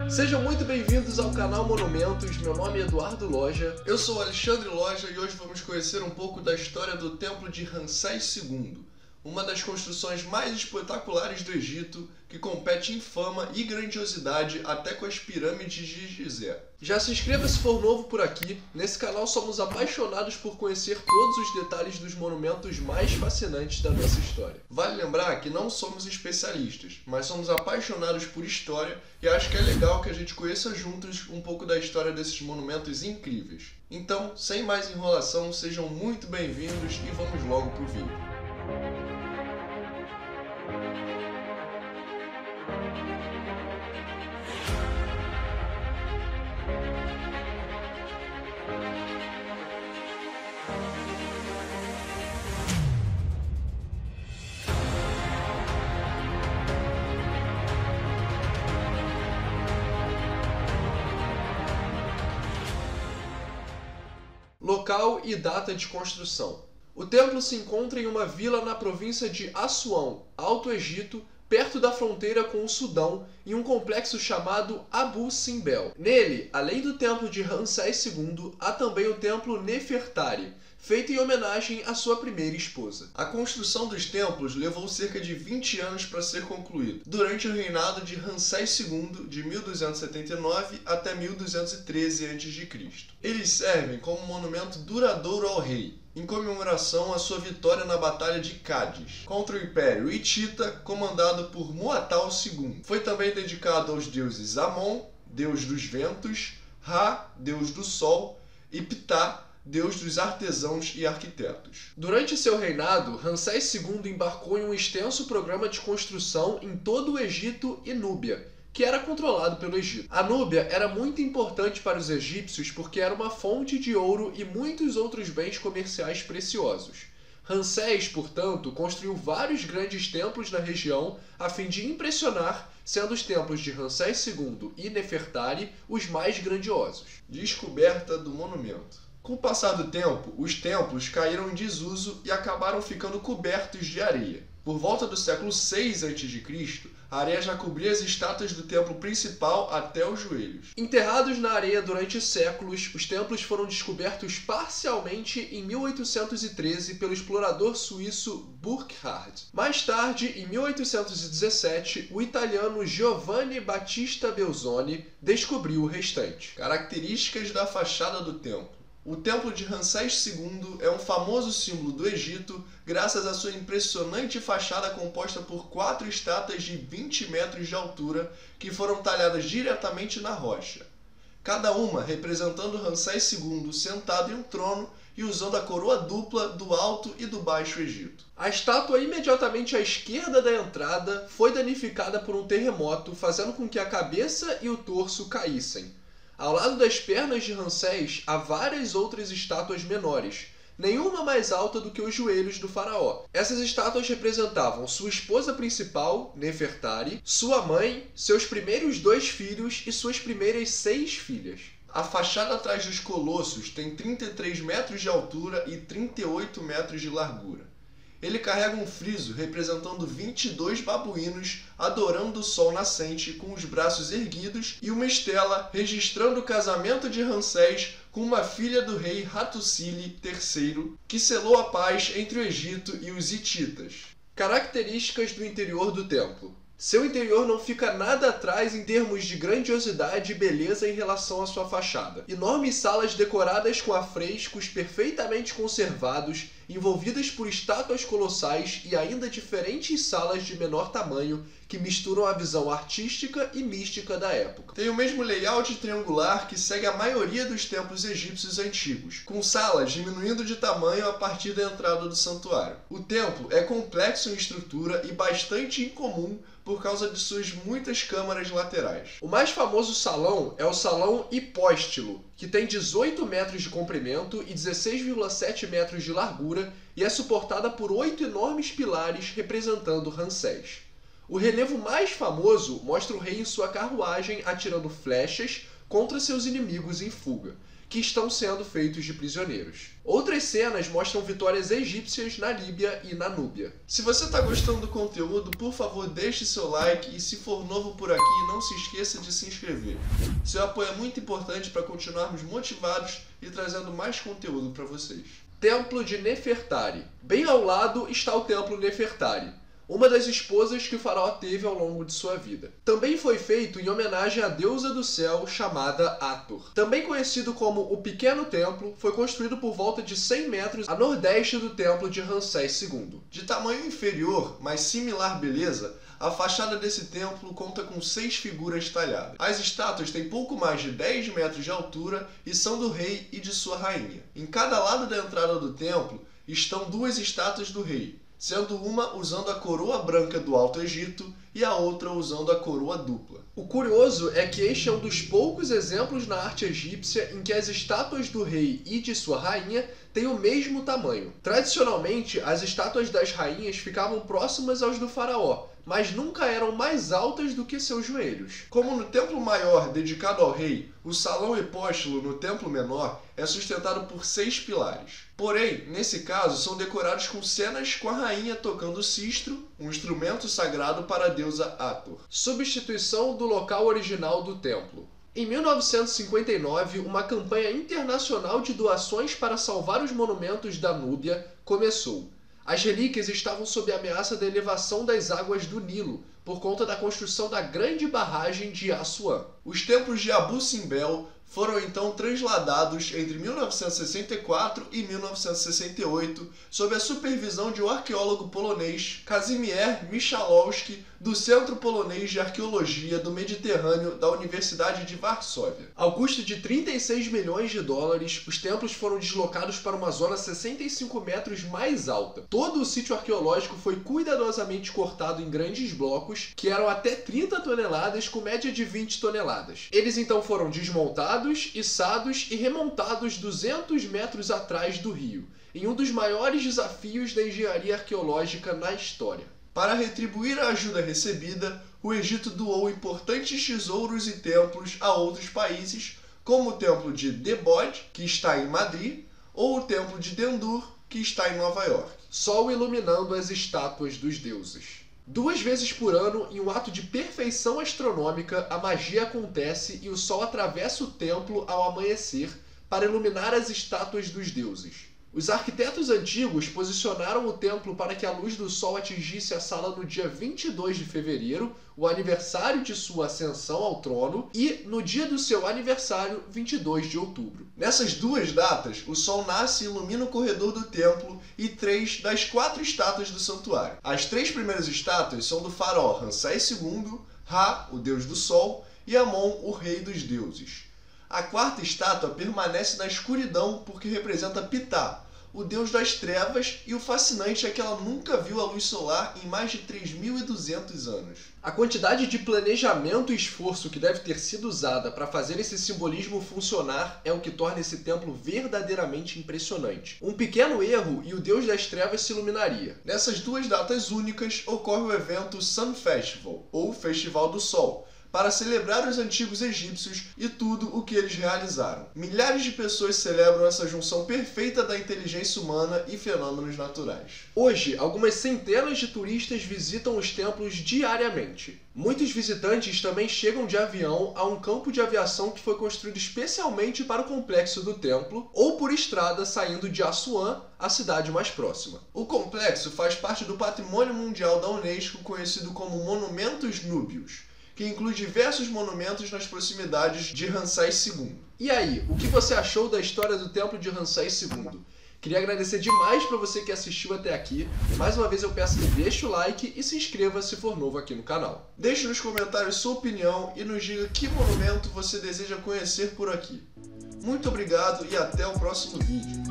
Sejam muito bem-vindos ao canal Monumentos, meu nome é Eduardo Loja. Eu sou Alexandre Loja e hoje vamos conhecer um pouco da história do Templo de Ramsés II, uma das construções mais espetaculares do Egito, que compete em fama e grandiosidade até com as pirâmides de Gizé. Já se inscreva se for novo por aqui. Nesse canal somos apaixonados por conhecer todos os detalhes dos monumentos mais fascinantes da nossa história. Vale lembrar que não somos especialistas, mas somos apaixonados por história e acho que é legal que a gente conheça juntos um pouco da história desses monumentos incríveis. Então, sem mais enrolação, sejam muito bem-vindos e vamos logo pro vídeo. Local e data de construção. O templo se encontra em uma vila na província de Assuã, Alto Egito, perto da fronteira com o Sudão, em um complexo chamado Abu Simbel. Nele, além do templo de Ramsés II, há também o templo Nefertari, feito em homenagem à sua primeira esposa. A construção dos templos levou cerca de 20 anos para ser concluída, durante o reinado de Ramsés II, de 1279 até 1213 a.C. Eles servem como monumento duradouro ao rei, em comemoração à sua vitória na Batalha de Cádiz, contra o Império Hitita, comandado por Muatal II. Foi também dedicado aos deuses Amon, deus dos ventos, Ra, deus do sol, e Ptah, deus dos artesãos e arquitetos. Durante seu reinado, Ramsés II embarcou em um extenso programa de construção em todo o Egito e Núbia, que era controlado pelo Egito. A Núbia era muito importante para os egípcios porque era uma fonte de ouro e muitos outros bens comerciais preciosos. Ramsés, portanto, construiu vários grandes templos na região a fim de impressionar, sendo os templos de Ramsés II e Nefertari os mais grandiosos. Descoberta do monumento. Com o passar do tempo, os templos caíram em desuso e acabaram ficando cobertos de areia. Por volta do século 6 a.C., a areia já cobria as estátuas do templo principal até os joelhos. Enterrados na areia durante séculos, os templos foram descobertos parcialmente em 1813 pelo explorador suíço Burckhardt. Mais tarde, em 1817, o italiano Giovanni Battista Belzoni descobriu o restante. Características da fachada do templo. O Templo de Ramsés II é um famoso símbolo do Egito graças à sua impressionante fachada composta por 4 estátuas de 20 metros de altura que foram talhadas diretamente na rocha, cada uma representando Ramsés II sentado em um trono e usando a coroa dupla do Alto e do Baixo Egito. A estátua imediatamente à esquerda da entrada foi danificada por um terremoto, fazendo com que a cabeça e o torso caíssem. Ao lado das pernas de Ramsés há várias outras estátuas menores, nenhuma mais alta do que os joelhos do faraó. Essas estátuas representavam sua esposa principal, Nefertari, sua mãe, seus primeiros 2 filhos e suas primeiras 6 filhas. A fachada atrás dos colossos tem 33 metros de altura e 38 metros de largura. Ele carrega um friso representando 22 babuínos adorando o sol nascente com os braços erguidos e uma estela registrando o casamento de Ramsés com uma filha do rei Hattusili III, que selou a paz entre o Egito e os hititas. Características do interior do templo. Seu interior não fica nada atrás em termos de grandiosidade e beleza em relação à sua fachada. Enormes salas decoradas com afrescos perfeitamente conservados, envolvidas por estátuas colossais e ainda diferentes salas de menor tamanho que misturam a visão artística e mística da época. Tem o mesmo layout triangular que segue a maioria dos templos egípcios antigos, com salas diminuindo de tamanho a partir da entrada do santuário. O templo é complexo em estrutura e bastante incomum por causa de suas muitas câmaras laterais. O mais famoso salão é o Salão Hipóstilo, que tem 18 metros de comprimento e 16,7 metros de largura e é suportada por 8 enormes pilares representando Ramsés. O relevo mais famoso mostra o rei em sua carruagem atirando flechas contra seus inimigos em fuga. que estão sendo feitos de prisioneiros. Outras cenas mostram vitórias egípcias na Líbia e na Núbia. Se você está gostando do conteúdo, por favor deixe seu like e se for novo por aqui, não se esqueça de se inscrever. Seu apoio é muito importante para continuarmos motivados e trazendo mais conteúdo para vocês. Templo de Nefertari. Bem ao lado está o Templo Nefertari, uma das esposas que o faraó teve ao longo de sua vida. Também foi feito em homenagem à deusa do céu chamada Hathor. Também conhecido como o Pequeno Templo, foi construído por volta de 100 metros a nordeste do Templo de Ramsés II. De tamanho inferior, mas similar beleza, a fachada desse templo conta com 6 figuras talhadas. As estátuas têm pouco mais de 10 metros de altura e são do rei e de sua rainha. Em cada lado da entrada do templo estão 2 estátuas do rei, sendo uma usando a coroa branca do Alto Egito e a outra usando a coroa dupla. O curioso é que este é um dos poucos exemplos na arte egípcia em que as estátuas do rei e de sua rainha têm o mesmo tamanho. Tradicionalmente, as estátuas das rainhas ficavam próximas aos do faraó, mas nunca eram mais altas do que seus joelhos. Como no templo maior dedicado ao rei, o salão epóstilo no templo menor é sustentado por 6 pilares. Porém, nesse caso, são decorados com cenas com a rainha tocando sistro, um instrumento sagrado para a deusa Hathor. Substituição do local original do templo. Em 1959, uma campanha internacional de doações para salvar os monumentos da Núbia começou. As relíquias estavam sob a ameaça da elevação das águas do Nilo, por conta da construção da grande barragem de Assuã. Os templos de Abu Simbel foram então transladados entre 1964 e 1968 sob a supervisão de um arqueólogo polonês, Kazimierz Michalowski, do Centro Polonês de Arqueologia do Mediterrâneo da Universidade de Varsóvia. Ao custo de 36 milhões de dólares, os templos foram deslocados para uma zona 65 metros mais alta. Todo o sítio arqueológico foi cuidadosamente cortado em grandes blocos, que eram até 30 toneladas com média de 20 toneladas. Eles então foram desmontados, içados e remontados 200 metros atrás do rio, em um dos maiores desafios da engenharia arqueológica na história. Para retribuir a ajuda recebida, o Egito doou importantes tesouros e templos a outros países, como o templo de Debod, que está em Madrid, ou o templo de Dendur, que está em Nova York. Sol iluminando as estátuas dos deuses. 2 vezes por ano, em um ato de perfeição astronômica, a magia acontece e o Sol atravessa o templo ao amanhecer para iluminar as estátuas dos deuses. Os arquitetos antigos posicionaram o templo para que a luz do Sol atingisse a sala no dia 22 de fevereiro, o aniversário de sua ascensão ao trono, e no dia do seu aniversário, 22 de outubro. Nessas 2 datas, o Sol nasce e ilumina o corredor do templo e 3 das 4 estátuas do santuário. As 3 primeiras estátuas são do faraó Ramsés II, Ra, o deus do Sol, e Amon, o rei dos deuses. A 4ª estátua permanece na escuridão porque representa Ptah, o deus das trevas, e o fascinante é que ela nunca viu a luz solar em mais de 3.200 anos. A quantidade de planejamento e esforço que deve ter sido usada para fazer esse simbolismo funcionar é o que torna esse templo verdadeiramente impressionante. Um pequeno erro e o deus das trevas se iluminaria. Nessas 2 datas únicas ocorre o evento Sun Festival, ou Festival do Sol, para celebrar os antigos egípcios e tudo o que eles realizaram. Milhares de pessoas celebram essa junção perfeita da inteligência humana e fenômenos naturais. Hoje, algumas centenas de turistas visitam os templos diariamente. Muitos visitantes também chegam de avião a um campo de aviação que foi construído especialmente para o complexo do templo, ou por estrada saindo de Assuã, a cidade mais próxima. O complexo faz parte do Patrimônio Mundial da Unesco, conhecido como Monumentos Núbios, que inclui diversos monumentos nas proximidades de Ramsés II. E aí, o que você achou da história do templo de Ramsés II? Queria agradecer demais para você que assistiu até aqui. Mais uma vez eu peço que deixe o like e se inscreva se for novo aqui no canal. Deixe nos comentários sua opinião e nos diga que monumento você deseja conhecer por aqui. Muito obrigado e até o próximo vídeo.